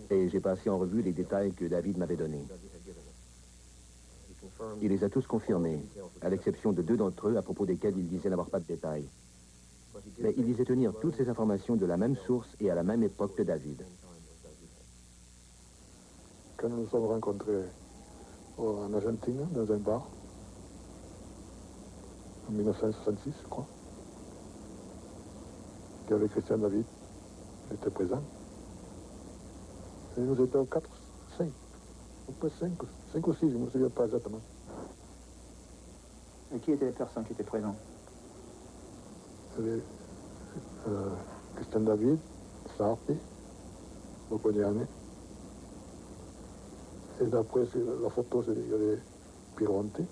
et j'ai passé en revue les détails que David m'avait donnés. Il les a tous confirmés, à l'exception de 2 d'entre eux à propos desquels il disait n'avoir pas de détails. Mais il disait tenir toutes ces informations de la même source et à la même époque que David. Quand nous nous sommes rencontrés en Argentine, dans un bar, en 1966, je crois, il y avait Christian David, il était présent. Et nous étions 4, 5, ou pas 5 ou 6, je ne me souviens pas exactement. Et qui étaient les personnes qui étaient présentes? Il y avait Christian David, Sarpi, Bocconiani. Et d'après la photo, il y avait Pironti.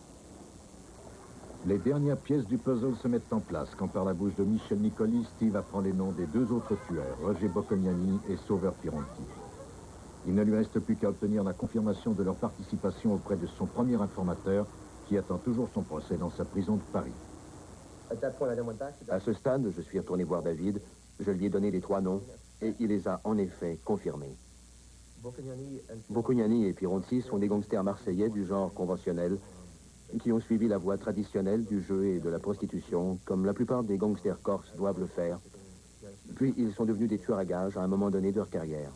Les dernières pièces du puzzle se mettent en place quand par la bouche de Michel Nicoli, Steve apprend les noms des 2 autres tueurs, Roger Bocconiani et Sauveur Pironti. Il ne lui reste plus qu'à obtenir la confirmation de leur participation auprès de son premier informateur qui attend toujours son procès dans sa prison de Paris. À ce stade, je suis retourné voir David, je lui ai donné les 3 noms et il les a en effet confirmés. Bocconiani et Pironti sont des gangsters marseillais du genre conventionnel qui ont suivi la voie traditionnelle du jeu et de la prostitution, comme la plupart des gangsters corses doivent le faire. Puis ils sont devenus des tueurs à gages à un moment donné de leur carrière.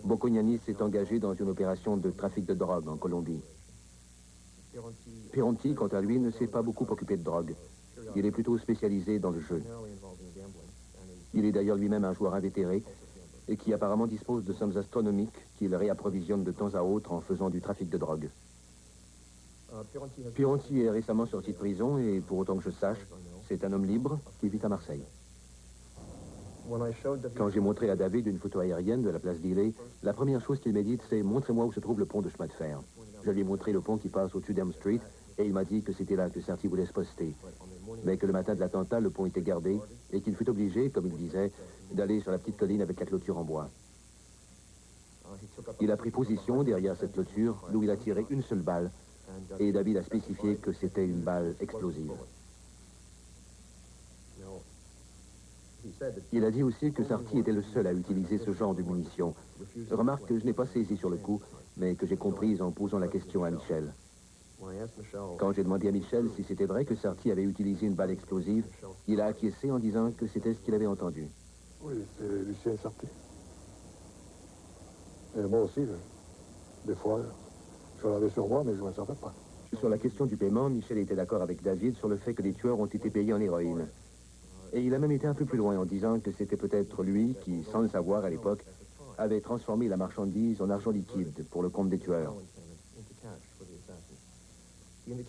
Bocconiani s'est engagé dans une opération de trafic de drogue en Colombie. Pironti, quant à lui, ne s'est pas beaucoup occupé de drogue. Il est plutôt spécialisé dans le jeu. Il est d'ailleurs lui-même un joueur invétéré et qui apparemment dispose de sommes astronomiques qu'il réapprovisionne de temps à autre en faisant du trafic de drogue. Pironti est récemment sorti de prison et, pour autant que je sache, c'est un homme libre qui vit à Marseille. Quand j'ai montré à David une photo aérienne de la place d'Illey, la première chose qu'il m'a dite, c'est « Montrez-moi où se trouve le pont de chemin de fer ». Je lui ai montré le pont qui passe au-dessus d'Elm Street et il m'a dit que c'était là que Sarti voulait se poster. Mais que le matin de l'attentat, le pont était gardé et qu'il fut obligé, comme il disait, d'aller sur la petite colline avec la clôture en bois. Il a pris position derrière cette clôture, d'où il a tiré une seule balle, et David a spécifié que c'était une balle explosive. Il a dit aussi que Sarti était le seul à utiliser ce genre de munitions. Remarque que je n'ai pas saisi sur le coup, mais que j'ai comprise en posant la question à Michel. Quand j'ai demandé à Michel si c'était vrai que Sarti avait utilisé une balle explosive, il a acquiescé en disant que c'était ce qu'il avait entendu. Oui, c'est Lucien Sarti. Et moi aussi, des fois, je l'avais sur moi, mais je ne le savais pas. Sur la question du paiement, Michel était d'accord avec David sur le fait que les tueurs ont été payés en héroïne. Et il a même été un peu plus loin en disant que c'était peut-être lui qui, sans le savoir à l'époque, avait transformé la marchandise en argent liquide pour le compte des tueurs.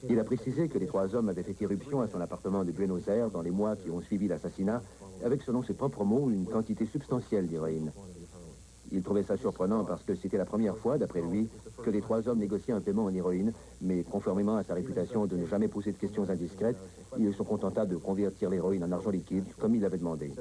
Il a précisé que les 3 hommes avaient fait irruption à son appartement de Buenos Aires dans les mois qui ont suivi l'assassinat, avec, selon ses propres mots, une quantité substantielle d'héroïne. Il trouvait ça surprenant parce que c'était la première fois, d'après lui, que les 3 hommes négociaient un paiement en héroïne, mais conformément à sa réputation de ne jamais poser de questions indiscrètes, il se contenta de convertir l'héroïne en argent liquide, comme il l'avait demandé.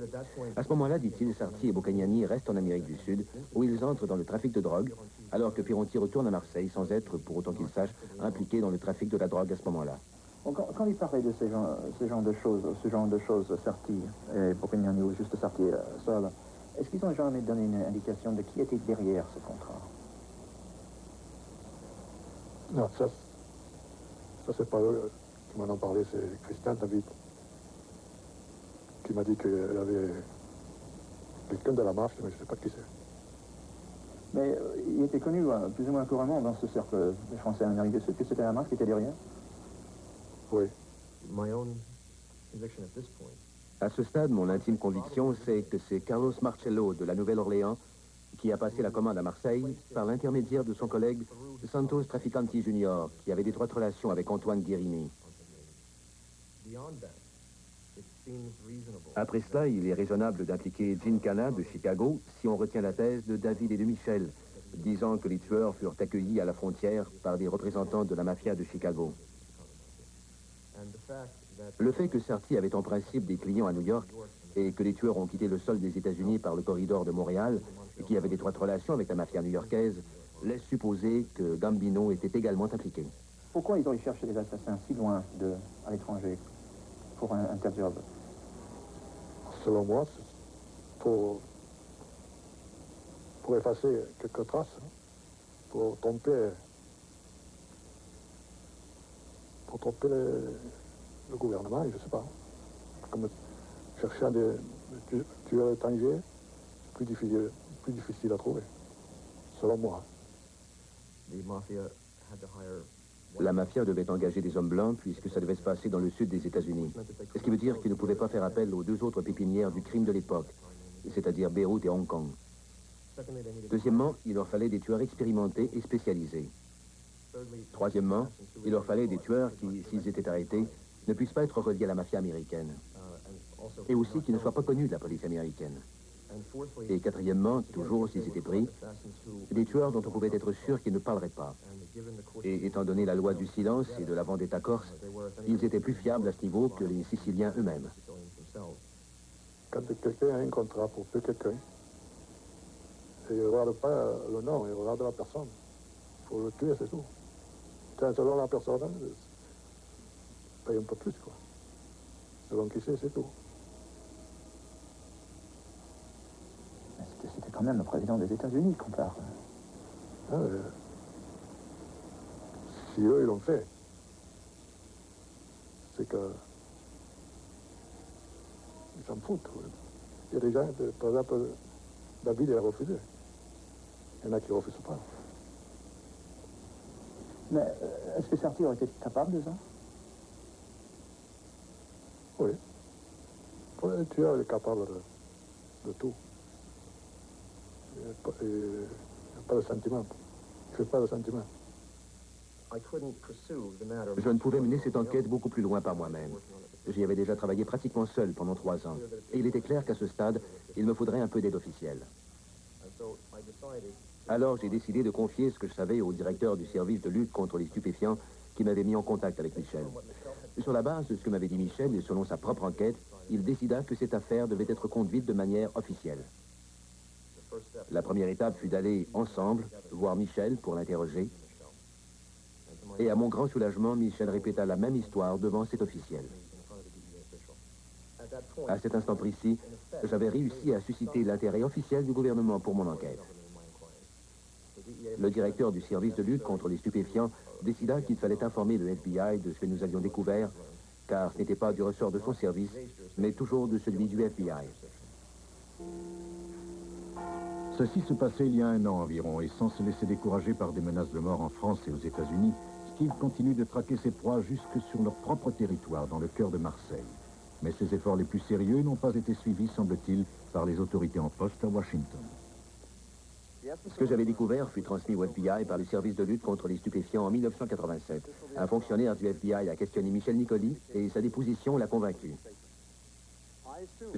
À ce moment-là, dit-il, Sarti et Bocconiani restent en Amérique du Sud, où ils entrent dans le trafic de drogue, alors que Pironti retourne à Marseille sans être, pour autant qu'il sache, impliqué dans le trafic de la drogue à ce moment-là. Quand il parlait de ce genre de choses, Sarti et Bocconiani, ou juste Sarti seul, est-ce qu'ils ont jamais donné une indication de qui était derrière ce contrat? Non, ça c'est pas eux qui m'en ont parlé, c'est Christian David qui m'a dit qu'il y avait quelqu'un de la mafia, mais je ne sais pas qui c'est. Mais il était connu plus ou moins couramment dans ce cercle des Français en Amérique du Sud, que c'était la mafia qui était derrière? Oui. À ce stade, mon intime conviction, c'est que c'est Carlos Marcello de la Nouvelle-Orléans qui a passé la commande à Marseille par l'intermédiaire de son collègue Santos Traficanti Junior, qui avait d'étroites relations avec Antoine Guérini. Après cela, il est raisonnable d'impliquer Gincana de Chicago si on retient la thèse de David et de Michel, disant que les tueurs furent accueillis à la frontière par des représentants de la mafia de Chicago. Le fait que Sarti avait en principe des clients à New York et que les tueurs ont quitté le sol des États-Unis par le corridor de Montréal et qu'il y avait d'étroites relations avec la mafia new-yorkaise laisse supposer que Gambino était également impliqué. Pourquoi ils auraient cherché des assassins si loin à l'étranger pour un tel job? Selon moi, pour pour effacer quelques traces, hein, pour tromper le gouvernement, je ne sais pas. Comme cherchant des tueurs étrangers, plus difficile à trouver, selon moi. La mafia devait engager des hommes blancs puisque ça devait se passer dans le sud des États-Unis. Ce qui veut dire qu'ils ne pouvaient pas faire appel aux deux autres pépinières du crime de l'époque, c'est-à-dire Beyrouth et Hong Kong. Deuxièmement, il leur fallait des tueurs expérimentés et spécialisés. Troisièmement, il leur fallait des tueurs qui, s'ils étaient arrêtés, ne puissent pas être reliés à la mafia américaine. Et aussi qui ne soient pas connus de la police américaine. Et quatrièmement, toujours s'ils étaient pris, des tueurs dont on pouvait être sûr qu'ils ne parleraient pas. Et étant donné la loi du silence et de la vendetta corse, ils étaient plus fiables à ce niveau que les Siciliens eux-mêmes. Quand quelqu'un a un contrat pour tuer quelqu'un, il ne regarde pas le nom, il regarde la personne. Il faut le tuer, c'est tout. Selon la personne, paye un peu plus, quoi. Selon qui c'est tout. C'était quand même le président des États-Unis qu'on parle. Ah, si eux, ils l'ont fait, c'est que... Ils s'en foutent. Ouais. Il y a des gens, par exemple, David, il a refusé. Il y en a qui ne refusent pas. Mais est-ce que Sarti aurait été capable de ça? Oui. Le tueur, il est capable de tout. Il n'a pas de sentiment. Il ne fait pas de sentiment. Je ne pouvais mener cette enquête beaucoup plus loin par moi-même. J'y avais déjà travaillé pratiquement seul pendant 3 ans. Et il était clair qu'à ce stade, il me faudrait un peu d'aide officielle. Alors j'ai décidé de confier ce que je savais au directeur du service de lutte contre les stupéfiants qui m'avait mis en contact avec Michel. Sur la base de ce que m'avait dit Michel et selon sa propre enquête, il décida que cette affaire devait être conduite de manière officielle. La première étape fut d'aller ensemble voir Michel pour l'interroger. Et à mon grand soulagement, Michel répéta la même histoire devant cet officiel. À cet instant précis, j'avais réussi à susciter l'intérêt officiel du gouvernement pour mon enquête. Le directeur du service de lutte contre les stupéfiants décida qu'il fallait informer le FBI de ce que nous avions découvert, car ce n'était pas du ressort de son service, mais toujours de celui du FBI. Ceci se passait il y a 1 an environ, et sans se laisser décourager par des menaces de mort en France et aux États-Unis, Steve continue de traquer ses proies jusque sur leur propre territoire, dans le cœur de Marseille. Mais ses efforts les plus sérieux n'ont pas été suivis, semble-t-il, par les autorités en poste à Washington. Ce que j'avais découvert fut transmis au FBI par le service de lutte contre les stupéfiants en 1987. Un fonctionnaire du FBI a questionné Michel Nicoli et sa déposition l'a convaincu.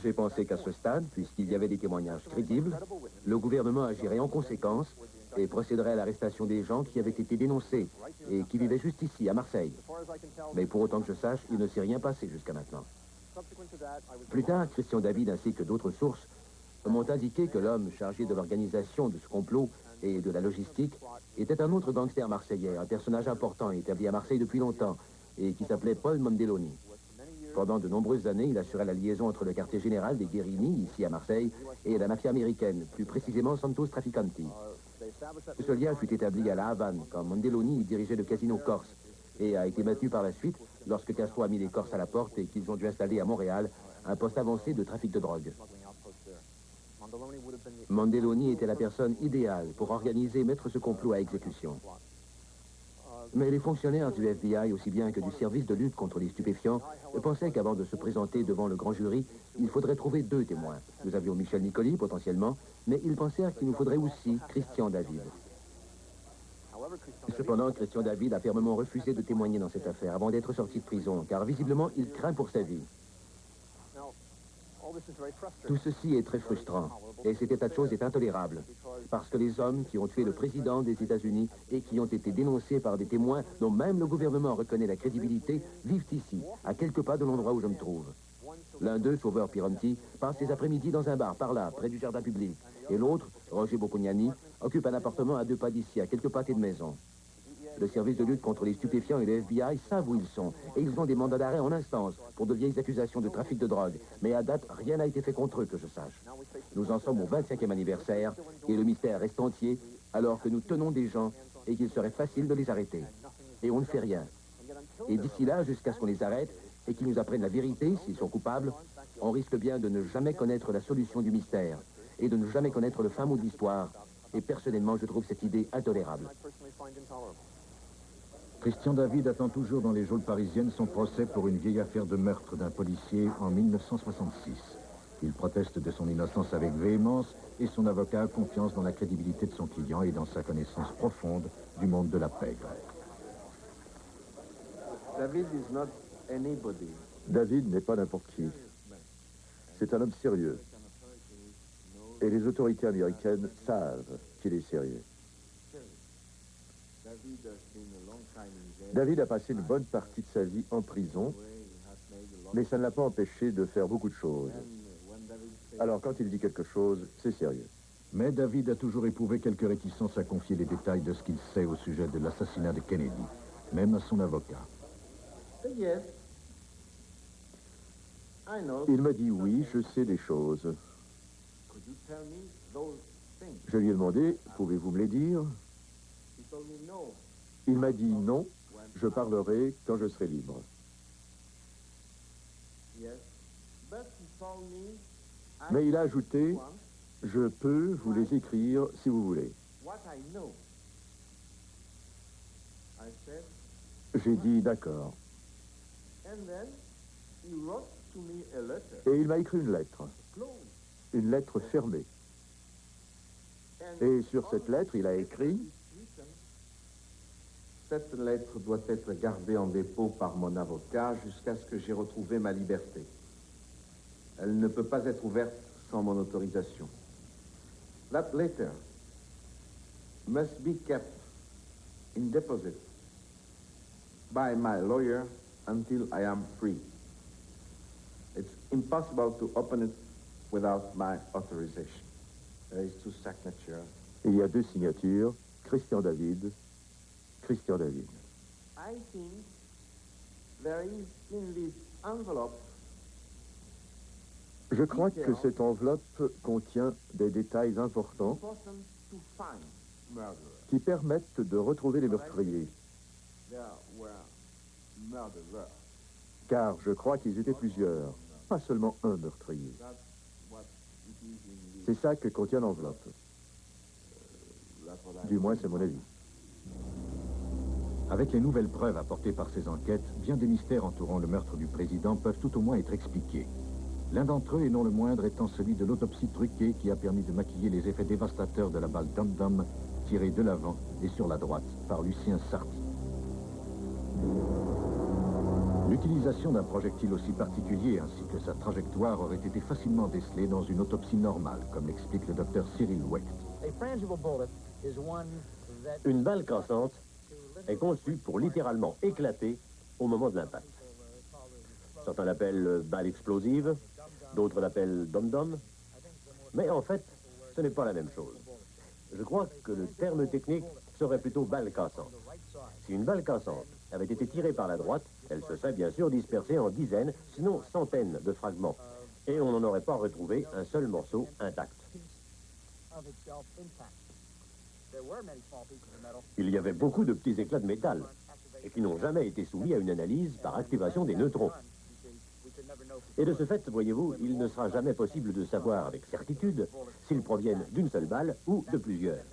J'ai pensé qu'à ce stade, puisqu'il y avait des témoignages crédibles, le gouvernement agirait en conséquence et procéderait à l'arrestation des gens qui avaient été dénoncés et qui vivaient juste ici, à Marseille. Mais pour autant que je sache, il ne s'est rien passé jusqu'à maintenant. Plus tard, Christian David ainsi que d'autres sources m'ont indiqué que l'homme chargé de l'organisation de ce complot et de la logistique était un autre gangster marseillais, un personnage important établi à Marseille depuis longtemps et qui s'appelait Paul Mondelloni. Pendant de nombreuses années, il assurait la liaison entre le quartier général des Guérini, ici à Marseille, et la mafia américaine, plus précisément Santos Traficanti. Ce lien fut établi à La Havane, quand Mondelloni dirigeait le casino corse, et a été maintenu par la suite lorsque Castro a mis les Corses à la porte et qu'ils ont dû installer à Montréal un poste avancé de trafic de drogue. Mondelloni était la personne idéale pour organiser et mettre ce complot à exécution. Mais les fonctionnaires du FBI, aussi bien que du service de lutte contre les stupéfiants, pensaient qu'avant de se présenter devant le grand jury, il faudrait trouver 2 témoins. Nous avions Michel Nicoli, potentiellement, mais ils pensèrent qu'il nous faudrait aussi Christian David. Cependant, Christian David a fermement refusé de témoigner dans cette affaire avant d'être sorti de prison, car visiblement, il craint pour sa vie. Tout ceci est très frustrant, et cet état de choses est intolérable, parce que les hommes qui ont tué le président des États-Unis et qui ont été dénoncés par des témoins dont même le gouvernement reconnaît la crédibilité, vivent ici, à quelques pas de l'endroit où je me trouve. L'un d'eux, Sauveur Pironti, passe ses après-midi dans un bar par là, près du jardin public, et l'autre, Roger Bocconiani, occupe un appartement à 2 pas d'ici, à quelques pâtés de maison. Le service de lutte contre les stupéfiants et le FBI savent où ils sont. Et ils ont des mandats d'arrêt en instance pour de vieilles accusations de trafic de drogue. Mais à date, rien n'a été fait contre eux que je sache. Nous en sommes au 25e anniversaire et le mystère reste entier alors que nous tenons des gens et qu'il serait facile de les arrêter. Et on ne fait rien. Et d'ici là, jusqu'à ce qu'on les arrête et qu'ils nous apprennent la vérité, s'ils sont coupables, on risque bien de ne jamais connaître la solution du mystère et de ne jamais connaître le fin mot de l'histoire. Et personnellement, je trouve cette idée intolérable. Christian David attend toujours dans les geôles parisiennes son procès pour une vieille affaire de meurtre d'un policier en 1966. Il proteste de son innocence avec véhémence et son avocat a confiance dans la crédibilité de son client et dans sa connaissance profonde du monde de la pègre. David n'est pas n'importe qui. C'est un homme sérieux. Et les autorités américaines savent qu'il est sérieux. David a passé une bonne partie de sa vie en prison, mais ça ne l'a pas empêché de faire beaucoup de choses. Alors quand il dit quelque chose, c'est sérieux. Mais David a toujours éprouvé quelques réticences à confier les détails de ce qu'il sait au sujet de l'assassinat de Kennedy, même à son avocat. Il m'a dit oui, je sais des choses. Je lui ai demandé, pouvez-vous me les dire? Il m'a dit non, je parlerai quand je serai libre. Mais il a ajouté, je peux vous les écrire si vous voulez. J'ai dit d'accord. Et il m'a écrit une lettre fermée. Et sur cette lettre, il a écrit: cette lettre doit être gardée en dépôt par mon avocat jusqu'à ce que j'ai retrouvé ma liberté. Elle ne peut pas être ouverte sans mon autorisation. That letter must be kept in deposit by my lawyer until I am free. It's impossible to open it without my authorization. There is two signatures. Il y a deux signatures, Christian David, Christian David. I think there is in this envelope. Je crois que cette enveloppe contient des détails importants qui permettent de retrouver les meurtriers. Car je crois qu'ils étaient plusieurs, pas seulement un meurtrier. C'est ça que contient l'enveloppe. Du moins, c'est mon avis. Avec les nouvelles preuves apportées par ces enquêtes, bien des mystères entourant le meurtre du président peuvent tout au moins être expliqués. L'un d'entre eux, et non le moindre, étant celui de l'autopsie truquée qui a permis de maquiller les effets dévastateurs de la balle Dum-Dum tirée de l'avant et sur la droite par Lucien Sarti. L'utilisation d'un projectile aussi particulier ainsi que sa trajectoire aurait été facilement décelée dans une autopsie normale, comme l'explique le docteur Cyril Wecht. Une balle cassante est conçue pour littéralement éclater au moment de l'impact. Certains l'appellent balle explosive, d'autres l'appellent dom-dom. Mais en fait, ce n'est pas la même chose. Je crois que le terme technique serait plutôt balle cassante. Si une balle cassante avait été tirée par la droite, elle se serait bien sûr dispersée en dizaines, sinon centaines de fragments. Et on n'en aurait pas retrouvé un seul morceau intact. Il y avait beaucoup de petits éclats de métal, et qui n'ont jamais été soumis à une analyse par activation des neutrons. Et de ce fait, voyez-vous, il ne sera jamais possible de savoir avec certitude s'ils proviennent d'une seule balle ou de plusieurs.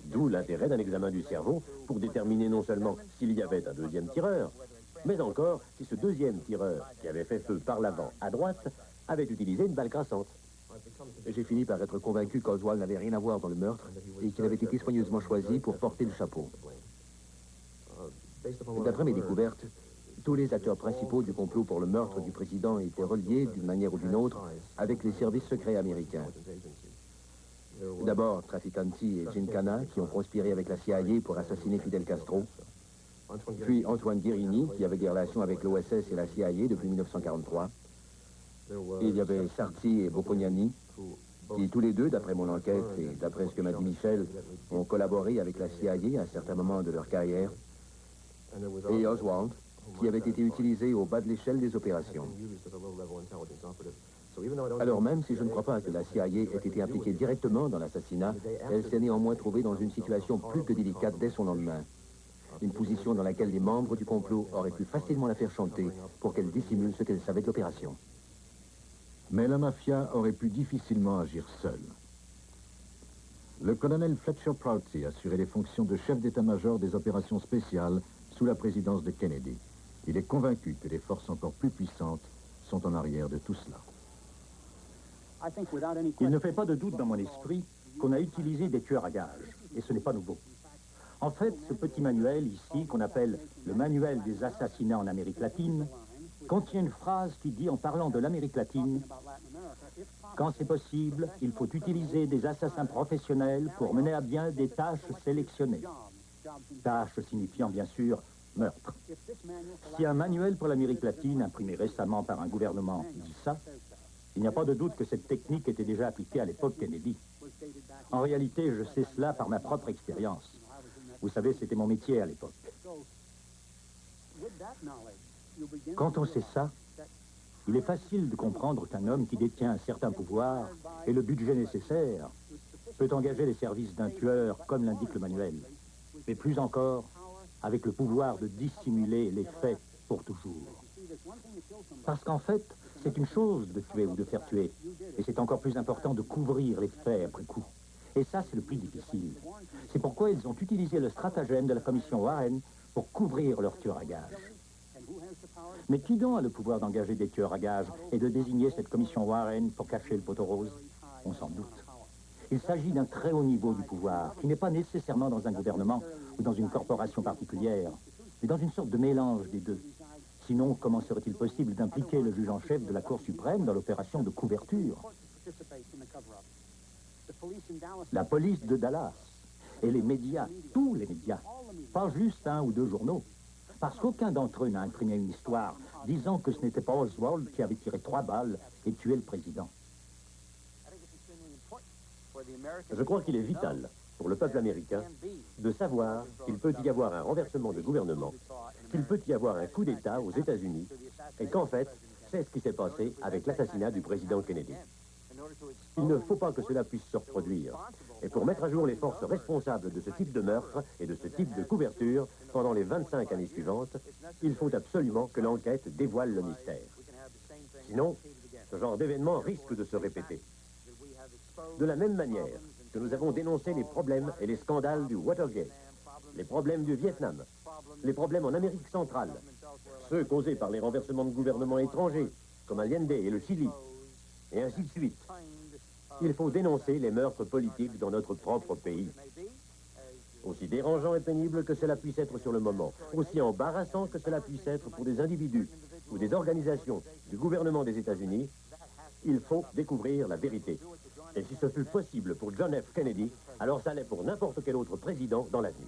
D'où l'intérêt d'un examen du cerveau pour déterminer non seulement s'il y avait un deuxième tireur, mais encore si ce deuxième tireur, qui avait fait feu par l'avant à droite, avait utilisé une balle cassante. J'ai fini par être convaincu qu'Oswald n'avait rien à voir dans le meurtre et qu'il avait été soigneusement choisi pour porter le chapeau. D'après mes découvertes, tous les acteurs principaux du complot pour le meurtre du président étaient reliés, d'une manière ou d'une autre, avec les services secrets américains. D'abord, Traficanti et Gincana, qui ont conspiré avec la CIA pour assassiner Fidel Castro. Puis Antoine Guérini, qui avait des relations avec l'OSS et la CIA depuis 1943. Il y avait Sarti et Boccognani, qui tous les deux, d'après mon enquête et d'après ce que m'a dit Michel, ont collaboré avec la CIA à un certain moment de leur carrière, et Oswald, qui avait été utilisé au bas de l'échelle des opérations. Alors même si je ne crois pas que la CIA ait été impliquée directement dans l'assassinat, elle s'est néanmoins trouvée dans une situation plus que délicate dès son lendemain. Une position dans laquelle les membres du complot auraient pu facilement la faire chanter pour qu'elle dissimule ce qu'elle savait de l'opération. Mais la mafia aurait pu difficilement agir seule. Le colonel Fletcher Prouty assurait les fonctions de chef d'état-major des opérations spéciales sous la présidence de Kennedy. Il est convaincu que des forces encore plus puissantes sont en arrière de tout cela. Il ne fait pas de doute dans mon esprit qu'on a utilisé des tueurs à gages, et ce n'est pas nouveau. En fait, ce petit manuel ici, qu'on appelle le manuel des assassinats en Amérique latine, contient une phrase qui dit, en parlant de l'Amérique latine, « Quand c'est possible, il faut utiliser des assassins professionnels pour mener à bien des tâches sélectionnées. » Tâches signifiant bien sûr meurtre. Si un manuel pour l'Amérique latine, imprimé récemment par un gouvernement, dit ça, il n'y a pas de doute que cette technique était déjà appliquée à l'époque Kennedy. En réalité, je sais cela par ma propre expérience. Vous savez, c'était mon métier à l'époque. Quand on sait ça, il est facile de comprendre qu'un homme qui détient un certain pouvoir et le budget nécessaire peut engager les services d'un tueur, comme l'indique le manuel. Mais plus encore, avec le pouvoir de dissimuler les faits pour toujours. Parce qu'en fait, c'est une chose de tuer ou de faire tuer, et c'est encore plus important de couvrir les faits après coup. Et ça, c'est le plus difficile. C'est pourquoi ils ont utilisé le stratagème de la commission Warren pour couvrir leurs tueurs à gages. Mais qui donc a le pouvoir d'engager des tueurs à gages et de désigner cette commission Warren pour cacher le poteau rose? On s'en doute. Il s'agit d'un très haut niveau du pouvoir, qui n'est pas nécessairement dans un gouvernement ou dans une corporation particulière, mais dans une sorte de mélange des deux. Sinon, comment serait-il possible d'impliquer le juge en chef de la Cour suprême dans l'opération de couverture? La police de Dallas et les médias, tous les médias, pas juste un ou deux journaux, parce qu'aucun d'entre eux n'a imprimé une histoire disant que ce n'était pas Oswald qui avait tiré 3 balles et tué le président. Je crois qu'il est vital pour le peuple américain de savoir qu'il peut y avoir un renversement de gouvernement, qu'il peut y avoir un coup d'État aux États-Unis, et qu'en fait, c'est ce qui s'est passé avec l'assassinat du président Kennedy. Il ne faut pas que cela puisse se reproduire. Et pour mettre à jour les forces responsables de ce type de meurtre et de ce type de couverture pendant les 25 années suivantes, il faut absolument que l'enquête dévoile le mystère. Sinon, ce genre d'événement risque de se répéter. De la même manière que nous avons dénoncé les problèmes et les scandales du Watergate, les problèmes du Vietnam, les problèmes en Amérique centrale, ceux causés par les renversements de gouvernements étrangers, comme Allende et le Chili, et ainsi de suite. Il faut dénoncer les meurtres politiques dans notre propre pays. Aussi dérangeant et pénible que cela puisse être sur le moment, aussi embarrassant que cela puisse être pour des individus ou des organisations du gouvernement des États-Unis, il faut découvrir la vérité. Et si ce fut possible pour John F. Kennedy, alors ça l'est pour n'importe quel autre président dans l'avenir.